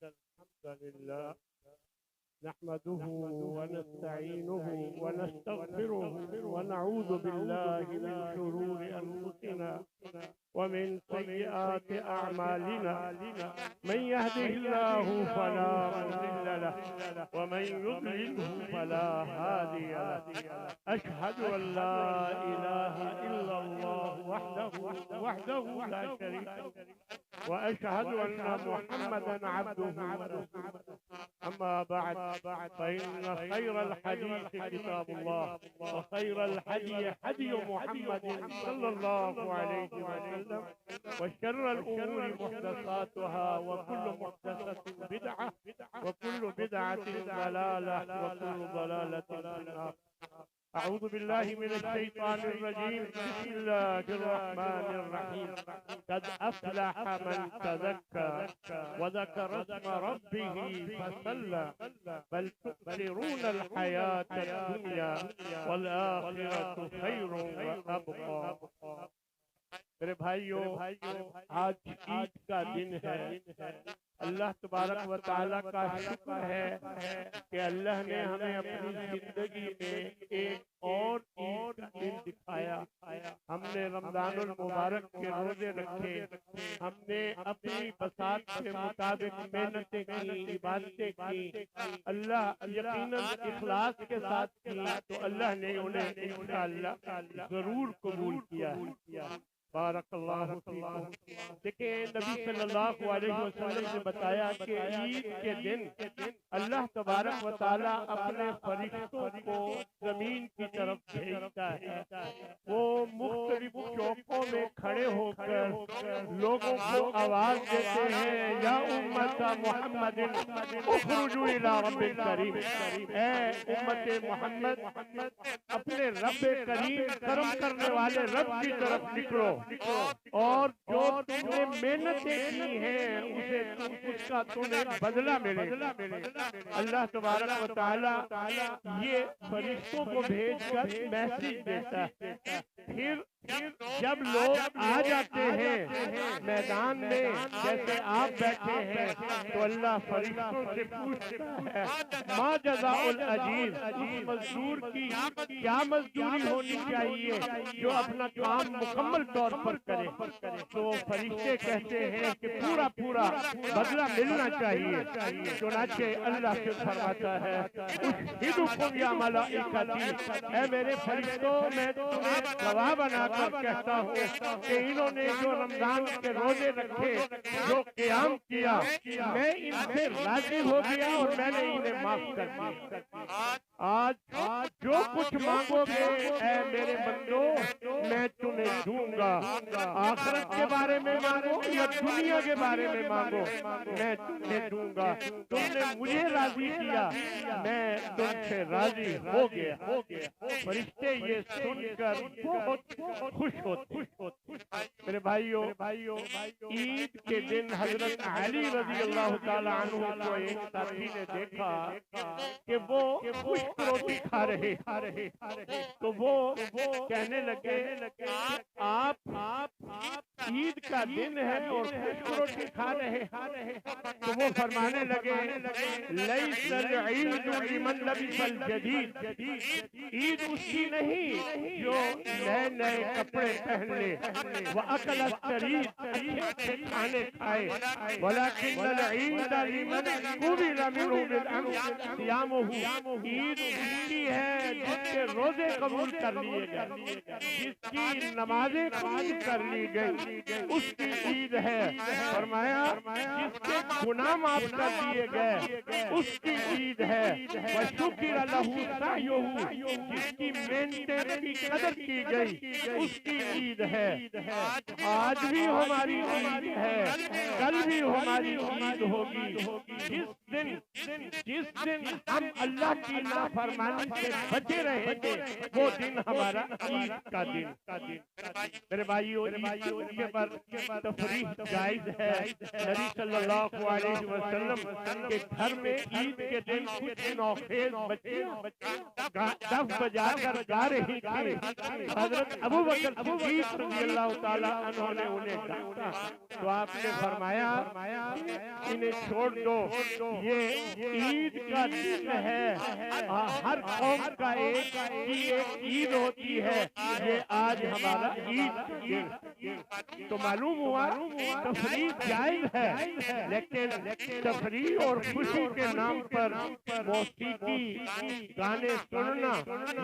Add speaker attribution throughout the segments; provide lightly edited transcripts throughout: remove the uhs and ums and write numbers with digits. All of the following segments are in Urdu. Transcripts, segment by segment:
Speaker 1: الحمد لله نحمده ونستعينه ونستغفره ونعوذ بالله من شرور أنفسنا ومن سيئات أعمالنا من يهده الله فلا مضل له ومن يضلله فلا هادي له أشهد أن لا إله إلا الله وحده لا شريك له وأشهد أن محمدا عبده ورسوله أما بعد فإن خير الحديث كتاب الله وخير الهدي هدي محمد صلى الله عليه وسلم وشر الأمور محدثاتها وكل محدثة بدعة وكل بدعة ضلالة وكل ضلالة في النار. أعوذ بالله من الشيطان الرجيم. بسم الله الرحمن الرحيم. قد أفلح من تزكى وذكر اسم ربه فصلى بل تؤثرون الحياة الدنيا والآخرة خير وأبقى. میرے بھائیو، آج عید کا دن ہے. اللہ تبارک و تعالیٰ کا شکر ہے کہ اللہ نے ہمیں اپنی زندگی میں ایک اور عید کا دن دکھایا. ہم نے رمضان المبارک کے روزے رکھے، ہم نے اپنی بساط کے مطابق محنتیں کی، عبادتیں کی. اللہ یقیناً اخلاص کے ساتھ کی تو اللہ نے انہیں انشاءاللہ ضرور قبول کیا ہے. بارک اللہ فیکم. دیکھیں، نبی صلی اللہ علیہ وسلم نے بتایا کہ عید کے دن اللہ تبارک و تعالیٰ اپنے فرشتوں کو زمین کی طرف بھیجتا ہے. وہ مختلف چوکوں میں کھڑے ہو کر لوگوں کو آواز دیتے ہیں، یا امت محمد اخرجوا الی رب کریم. اے امت محمد، اپنے رب کریم، کرم کرنے والے رب کی طرف نکلو، اور جو تم نے محنتیں کی ہیں اس کا تمہیں بدلہ ملے. اللہ تبارک و تعالیٰ یہ فرشتوں کو بھیج کر میسج دیتا ہے. پھر جب لوگ آ جاتے ہیں میدان میں، جیسے آپ بیٹھے ہیں، تو اللہ فرشتوں سے پوچھتا ہے، ما جزاء العجیز، اس مزدور کی کیا مزدوری ہونی چاہیے جو اپنا کام مکمل طور پر کرے. تو فرشتے کہتے ہیں کہ پورا بدلہ ملنا چاہیے. چنانچہ اللہ سے فرماتا ہے، اشہدکم یا ملائکتی، اے میرے فرشتوں، میں تمہیں گواہ بنا کر کہتا ہوں کہ انہوں نے جو رمضان کے روزے رکھے، جو قیام کیا، میں ان سے راضی ہو گیا اور میں نے انہیں معاف کر دیا. آج جو کچھ مانگو گے اے میرے بندو، میں تمہیں دوں گا. آخرت کے بارے میں مانگو یا دنیا کے بارے میں مانگو، میں تمہیں دوں گا. تم نے مجھے راضی کیا، میں تم سے راضی ہو گیا. فرشتے یہ سن کر بہت خوش ہوتے. میرے بھائیو، عید کے دن حضرت علی رضی اللہ تعالیٰ عنہ کو ایک ساتھی نے دیکھا کہ وہ خشک روٹی کھا رہے. تو وہ کہنے لگے، آپ عید کا دن ہے اور خشک روٹی کھا رہے. تو وہ فرمانے لگے، لیس العید لمن لبس الجدید، عید اس کی نہیں جو نئے کپڑے پہن لے، وَأَكَلَ السَّرِيدَ، اچھے کھانے کھائے، وَلَكِنَّ الْعِيدَ لِمَنْ قُبِلَ مِنْهُ بِالْأَمْرِ صِيَامُهُ، عید اس کی ہے جس کے روزے قبول کر لیے گئے، جس کی نمازیں قبول کر لی گئی، اس کی عید ہے. فرمایا جس کے گناہ معاف کر دیے گئے اس کی عید ہے. وَشُكِرَ لَهُ سَعْيُهُ، جس کی محنتیں کی قدر کی گئی اس کی عید ہے. آج بھی ہماری عید ہے، کل بھی ہماری عید ہوگی. جس دن ہم اللہ کی نافرمانی سے بچے رہیں گے وہ دن ہمارا عید کا دن. میرے بھائیو، عید کے پر تفریح جائز ہے. نبی صلی اللہ علیہ وسلم کے گھر میں عید کے دن کچھ نوخیز بچے دف بجا کر گا رہی تھی، حضرت ابو بکر صدیق رضی اللہ تعالیٰ عنہ نے انہیں ڈانٹا تو آپ نے فرمایا انہیں چھوڑ دو، یہ عید کا دن ہے، ہر قوم کا ایک عید ہوتی ہے، یہ آج ہمارا عید۔ تو معلوم ہوا تفریح جائز ہے، لیکن تفریح اور خوشی کے نام پر موسیقی گانے سننا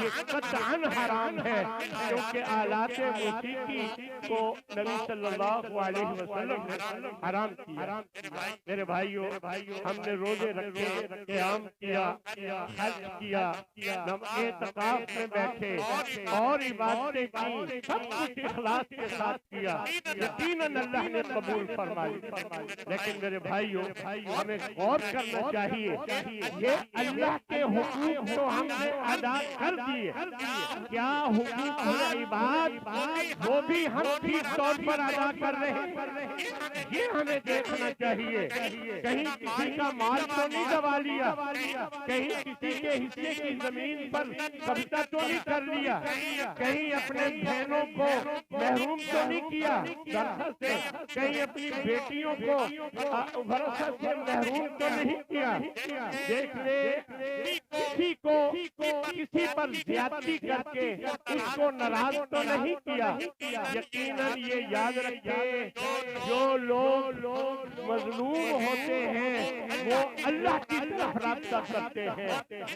Speaker 1: یہ قطعاً حرام ہے، کیونکہ آلات موسیقی کو نبی صلی اللہ علیہ وسلم نے حرام کیا۔ میرے بھائیوں، ہم نے روزے رکھے، قیام کیا، حج کیا، اعتکاف میں بیٹھے اور عبادتیں کی، سب کچھ اخلاص کے ساتھ کیا، یقیناً اللہ نے قبول فرمائی۔ لیکن میرے بھائیوں، ہمیں غور کرنا چاہیے، یہ اللہ کے حقوق تو ہم نے ادا کر دیے، کیا حقوق العباد وہ بھی ہم ٹھیک طور پر ادا کر رہے ہیں؟ یہ ہمیں دیکھنا چاہیے۔ کہیں کسی کا مال تو نہیں دبا لیا، کہیں کسی کے حصے کی زمین پر قبضہ تو نہیں کر لیا، کہیں اپنے بہنوں کو محروم تو نہیں کیا ورثہ سے، کہیں اپنی بیٹیوں کو ورثہ سے محروم تو نہیں کیا۔ دیکھ لے، کسی کو کسی پر زیادتی کر کے اس کو ناراض تو نہیں کیا۔ یقیناً یہ یاد رکھے، جو لوگ مظلوم ہوتے ہیں وہ اللہ کی طرف رابطہ کرتے ہیں،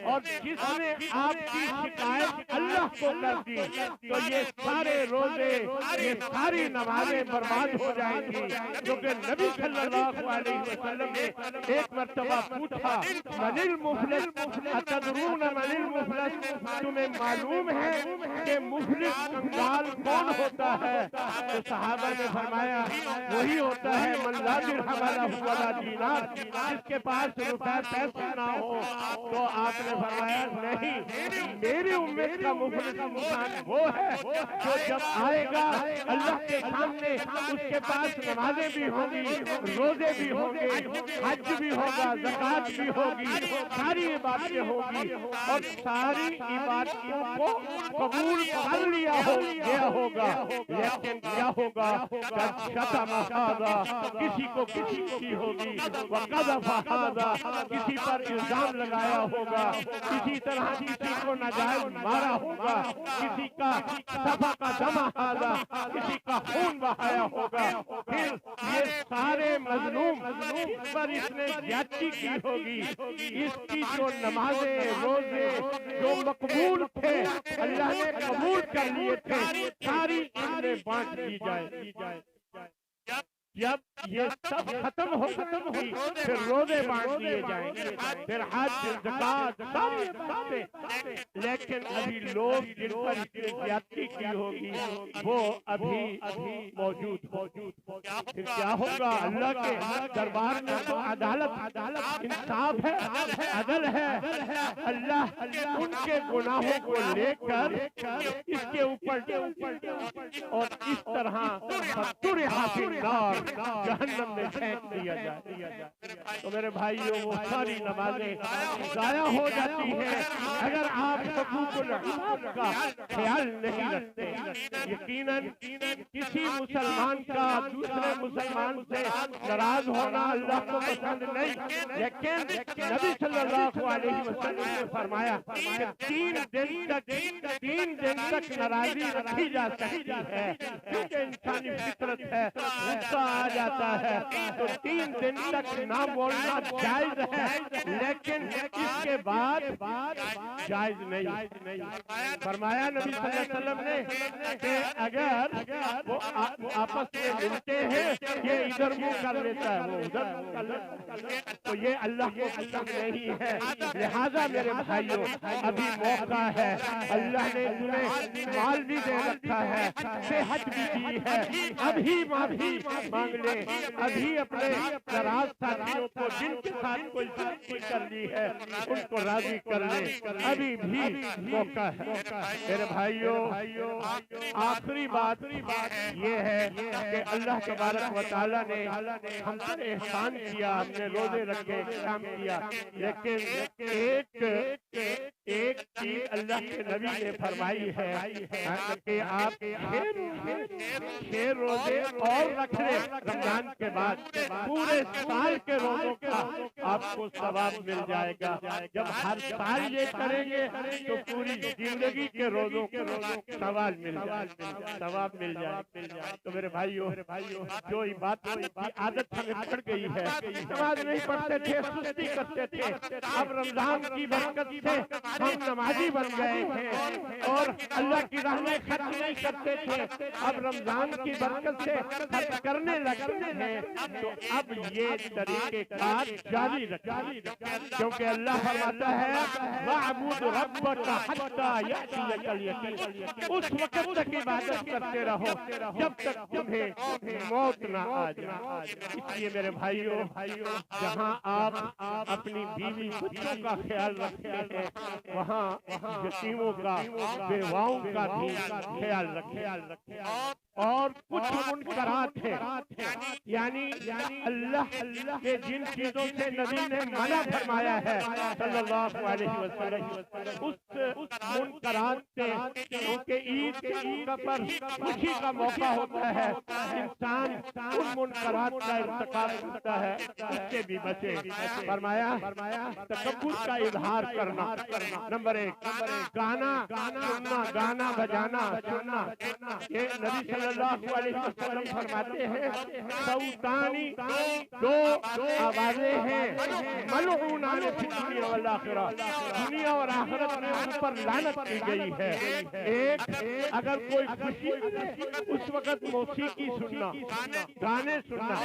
Speaker 1: اور جس نے آپ کی شکایت اللہ کو کر دی تو یہ سارے روزے، یہ ساری نمازیں برباد ہو جائیں گی، کیونکہ نبی صلی اللہ علیہ وسلم نے ایک مرتبہ پوچھا، من المفلس اتدرون من المفلس، تمہیں معلوم ہے کہ مفلس کنگال کون ہوتا ہے؟ تو صحابہ نے فرمایا وہی ہوتا ہے من لا درہم لہ ولا دینار، جس کے پاس روپے پیسے نہ ہو۔ تو آپ نے فرمایا نہیں، میری امت کا مفلس انسان وہ ہے جو جب آئے گا اللہ کے سامنے اس کے پاس نمازیں بھی ہوں گی، روزے بھی ہوں گے، حج بھی ہوگا، زکوٰۃ بھی ہوگی، ساری عبادتیں ہوگی، اور ساری عبادتوں کو قبول کر لیا گیا ہوگا، لیکن کیا ہوگا؟ شتم ھذا، کسی کو کسی کی ہوگی، وقذف ھذا، کسی پر الزام لگایا ہوگا، کسی طرح کسی کو ناجائز مارا ہوگا، کسی کا سفک دم ھذا، کسی کا خون بہایا ہوگا، پھر یہ سارے مظلوم اس پر اس نے زیادتی کی ہوگی، اس کی جو نمازیں روزے جو مقبول تھے اللہ نے قبول کر لیے تھے، ساری ان میں بانٹ دی جائے۔ جب یہ سب ختم ہوگی پھر روزے بانٹ دیے جائیں گے، پھر حج، زکوٰۃ، ساری باتیں، لیکن ابھی لوگ جن پر اس نے زیادتی کی ہوگی وہ ابھی موجود۔ پھر کیا ہوگا؟ اللہ کے دربار میں تو عدالت، انصاف ہے، عدل ہے، اللہ ان کے گناہوں کو لے کر اس کے اوپر اور اس طرح فَطُرِحَ فِي النَّارِ، جہنم میں پھینک دیا جائے۔ تو میرے بھائیوں، وہ ساری نمازیں ضائع ہو جاتی ہیں اگر آپ حقوق العباد کا خیال نہیں رکھتے۔ یقیناً کسی مسلمان کا دوسرے مسلمان سے ناراض ہونا اللہ کو پسند نہیں، لیکن نبی صلی اللہ علیہ وسلم نے فرمایا کہ 3 دن تک ناراضی رکھی جا سکتی ہے، کیونکہ انسانی فطرت ہے، غصہ آ جاتا ہے، تو 3 دن تک نہ بولنا جائز ہے، لیکن اس کے بعد جائز نہیں۔ فرمایا نبی صلی اللہ علیہ وسلم نے کہ اگر وہ آپس میں ملتے ہیں، یہ ادھر منہ کر لیتا ہے، وہ ادھر منہ کر لیتا ہے، تو یہ اللہ کو پسند نہیں ہے۔ لہذا میرے بھائیوں، ابھی موقع ہے، اللہ نے تمہیں مال بھی دے رکھا ہے، صحت بھی دی ہے، ابھی معافی مانگ لے، ابھی اپنے ناراض ساتھیوں کو جن کے ساتھ کوئی سختی کر لی ہے ان کو راضی کر لے، ابھی بھی موقع ہے۔ میرے بھائیوں، آخری بات یہ ہے کہ اللہ تبارک و تعالیٰ نے ہم پر احسان کیا، ہم نے روزے رکھے، قیام کیا، لیکن ایک چیز اللہ کے نبی نے فرمائی ہے کہ آپ 6 روزے اور رکھ لیں رمضان کے بعد، پورے سال کے روزوں کا آپ کو ثواب مل جائے گا۔ جب ہر سال یہ کریں گے تو پوری زندگی کے روزوں کو ثواب مل جائے۔ تو میرے بھائیوں، جو بات کی عادت ہمیں پڑ گئی ہے، نماز نہیں پڑھتے تھے، سستی کرتے تھے، اب رمضان کی برکت سے ہم نمازی بن گئے ہیں اور اللہ کی راہ میں خرچ نہیں کرتے تھے، اب رمضان کی برکت سے خرچ کرنے لگتے ہیں۔ تو اب یہ طریقے کار جاری رکھیں، کیونکہ اللہ فرماتا ہے وَاعْبُدْ رَبَّكَ حَتَّى يَأْتِيَكَ الْيَقِينُ، اس وقت تک عبادت کرتے رہو جب تک تمہیں موت نہ آ جائے۔ اس لیے میرے بھائیوں، جہاں آپ اپنی بیوی بچوں کا خیال رکھتے ہیں، وہاں یتیموں کا، بیواؤں کا بھی خیال رکھیں۔ اور کچھ منکرات ہیں، یعنی اللہ کے جن چیزوں سے نبی نے منع فرمایا ہے صلی اللہ علیہ وسلم، اس منکرات سے، کیونکہ عید پر خوشی کا موقع ہوتا ہے، انسان ان منکرات کا ارتکاب کرتا ہے، اس سے بھی بچے۔ فرمایا تکبر کا اظہار کرنا، نمبر 1 گانا بجانا سننا۔ یہ نبی صلی اللہ علیہ وسلم فرماتے ہیں صوتانی، 2 آوازیں ہیں ملعونان فی الدنیا والآخرہ، دنیا اور آخرت میں ان پر لعنت کی گئی ہے۔ ایک، اگر کوئی خوشی اس وقت موسیقی سننا، گانے سننا،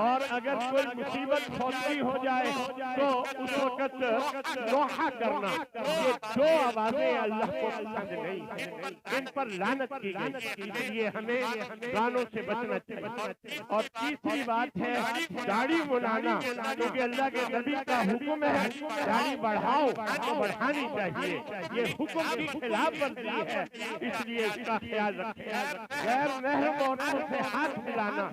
Speaker 1: اور اگر کوئی مصیبت کھولتی ہو جائے تو اس وقت نوحہ کرنا، یہ 2 آوازیں اللہ کو پسند نہیں ہیں، ان پر لعنت کی گئی۔ اس لیے ہمیں گانوں سے بچنا چاہیے۔ اور تیسری بات ہے داڑھی بنانا، کیونکہ اللہ کے نبی کا حکم ہے داڑھی بڑھاؤ تو بڑھانی چاہیے، یہ حکم کی خلاف ورزی ہے، اس لیے اس کا خیال رکھیں۔ غیر محرم عورتوں سے ہاتھ ملانا،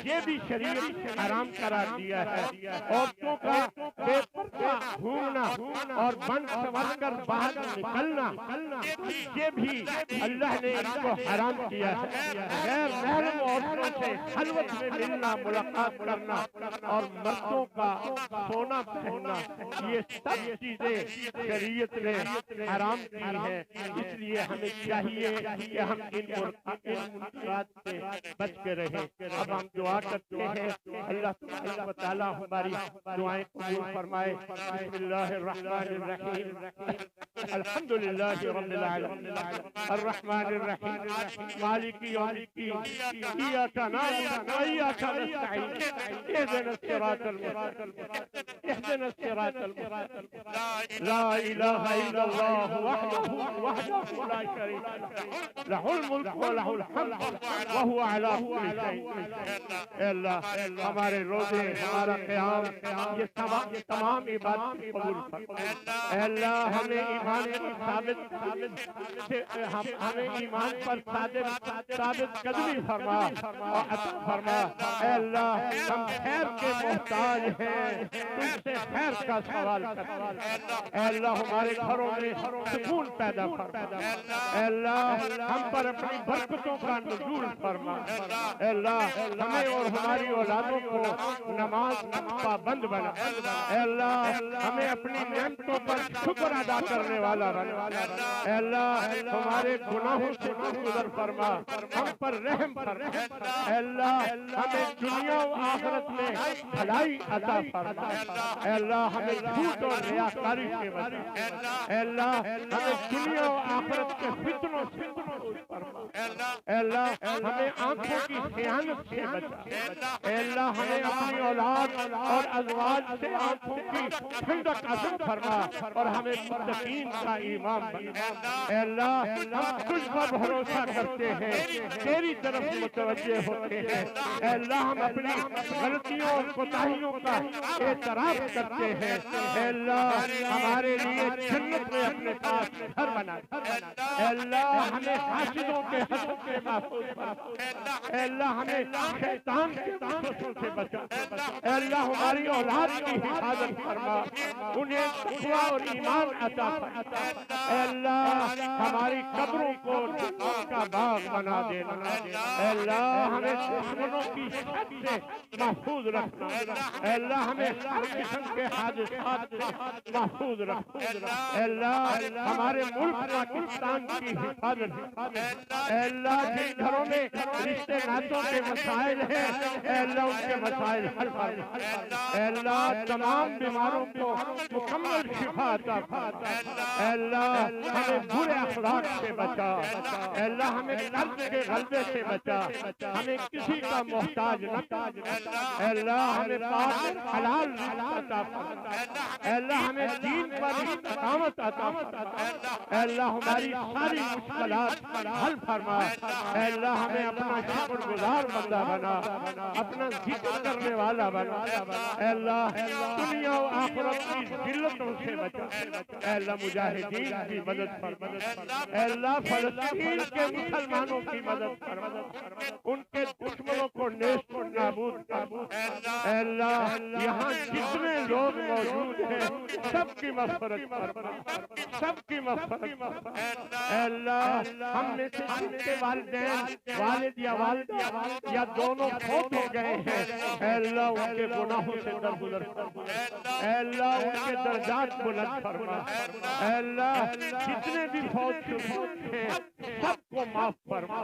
Speaker 1: یہ بھی شریعت حرام قرار دیا ہے۔ عورتوں کا بے پردہ گھومنا اور بن سنور کر باہر نکلنا، یہ بھی اللہ نے ان کو حرام کیا ہے۔ غیر محرم عورتوں سے خلوت میں ملنا، ملاقات کرنا اور مردوں کا سونا پہننا، یہ سب چیزیں شریعت نے حرام کی ہیں۔ اس لیے ہمیں چاہیے کہ ہم ان منکرات سے بچ کے رہیں۔ اب ہم دعا کرتے ہیں، اللہ تبارک و تعالی ہماری دعائیں قبول فرمائے۔ بسم اللہ الرحمن الرحیم، الحمدللہ رب العالمین، الرحمن الرحیم، مالک یوم الدین، ایاک نعبد و ایاک نستعین، اهدنا الصراط المستقیم، اهدنا الصراط المستقیم، لا الہ الا اللہ وحدہ لا شریک لہ، لہ الملک و لہ الحمد وہو علی کل شیء۔ اے اللہ ہمارے روزے، ہمارا قیام، یہ تمام عبادت قبول فرما۔ اے اللہ ہمیں ایمان پر ثابت قدمی فرما اور عطا فرما۔ اے اللہ ہم خیر کے محتاج ہیں، تم سے خیر کا سوال کرتے ہیں۔ اے اللہ ہمارے گھروں میں سکون پیدا فرما۔ اے اللہ ہم پر اپنی برکتوں کا نزول فرما۔ اے اللہ ہمیں اور ہماری اولادوں کو نماز پابند بنا۔ اے اللہ ہمیں اپنی نعمتوں پر شکر ادا کرنے والا بنا۔ اے اللہ ہمارے گناہوں سے درگزر فرما، ہم پر رحم فرما۔ اے اللہ ہمیں دنیا و آخرت میں بھلائی عطا فرما۔ اے اللہ ہمیں جھوٹ اور ریاکاری سے بچا۔ اے اللہ ہمیں دنیا و آخرت کے فتنوں سے محفوظ فرما۔ اے اللہ ہمیں آنکھوں کی خیانت سے بچا۔ اے اللہ ہمیں اپنی اولاد اور ازواج سے آنکھوں کی ٹھنڈک عطا فرما اور ہمیں متقین کا امام بنا۔ اے اللہ ہم تجھ پر بھروسہ کرتے ہیں، تیری طرف متوجہ ہوتے ہیں۔ اے اللہ ہم اپنی غلطیوں اور کوتاہیوں کا اعتراف کرتے ہیں۔ اے اللہ ہمارے لیے جنت میں اپنے پاس گھر بنا۔ اے اللہ ہمیں حاسدوں کے حسد سے محفوظ فرما۔ اے اللہ ہمیں شیطان کے وسوسوں سے بچا۔ اے اللہ ہماری اولاد کی حفاظت فرما۔ انہیں تقوی اور ایمان عطا فرما۔ اے اللہ ہماری قبروں کو جنت کا باغ بنا دینا۔ اے اللہ ہمیں دشمنوں کی شر سے محفوظ رکھنا۔ اے اللہ ہمیں ہر قسم کے حادثات سے محفوظ رکھنا۔ اے اللہ ہمارے ملک پاکستان کی حفاظت۔ اے اللہ جن گھروں میں رشتے ناتوں کے مسائل ہیں اے اللہ ان کے مسائل حل فرما۔ اے اللہ تمام بیماروں کو مکمل شفا عطا فرما۔ اے اللہ ہمیں برے اخلاق سے بچا۔ اے اللہ ہمیں قرض کے غلبے سے بچا۔ ہمیں کسی کا محتاج نہ کر۔ اے اللہ ہمیں پاک حلال رزق عطا فرما۔ اے اللہ ہمیں دین پر استقامت عطا فرما۔ اے اللہ ہماری ساری مشکلات حل فرما۔ اے اللہ ہمیں اپنا شکر گزار بندہ بنا، اپنا ذکر کرنے والا بنا۔ اے اللہ دنیا و آخرت کی ذلتوں سے بچا۔ اے اللہ مجاہدین کی مدد فرما۔ اے اللہ فلسطین کے مسلمانوں کی مدد فرما، ان کے دشمنوں کو نیست و نابود فرما۔ اے اللہ یہاں جتنے لوگ موجود ہیں سب کی مغفرت فرما، سب کی مغفرت فرما۔ اے اللہ ہم میں سے جن کے والدین والد یا والدہ یا دونوں فوت ہو گئے ہیں اے اللہ ان کے گناہوں سے درگزر فرما۔ اے اللہ ان کے درجات بلند فرما۔ اے اللہ جتنے بھی فوت ہیں سب کو معاف فرما۔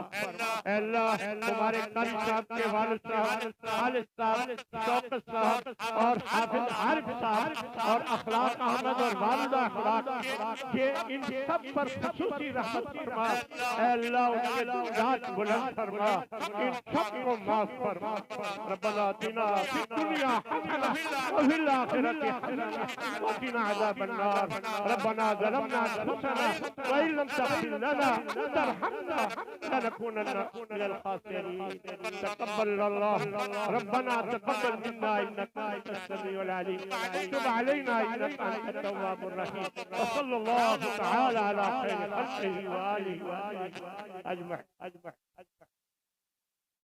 Speaker 1: اے اللہ تمہارے قاری صاحب کے والد صاحب، خالد صاحب، شوکت صاحب اور حافظ عارف صاحب اور اخلاق احمد اور والدہ اخلاق یہ ان سب پر خصوصی رحمت فرما۔ اے اللہ ان کے درجات بلند فرما، ان سب کو معاف فرما۔ ربنا آتنا فی الدنیا حسنہ وفی الآخرۃ حسنہ وقنا عذاب النار۔ ربنا ظلمنا انفسنا وإن لم تغفر لنا وترحمنا لنكونن من الخاسرين۔ تقبل الله ربنا تقبل منا إنك أنت السميع العليم وتب علينا إنك أنت التواب الرحيم۔ وصلى الله تعالى على خير خلقه وآله أجمعين۔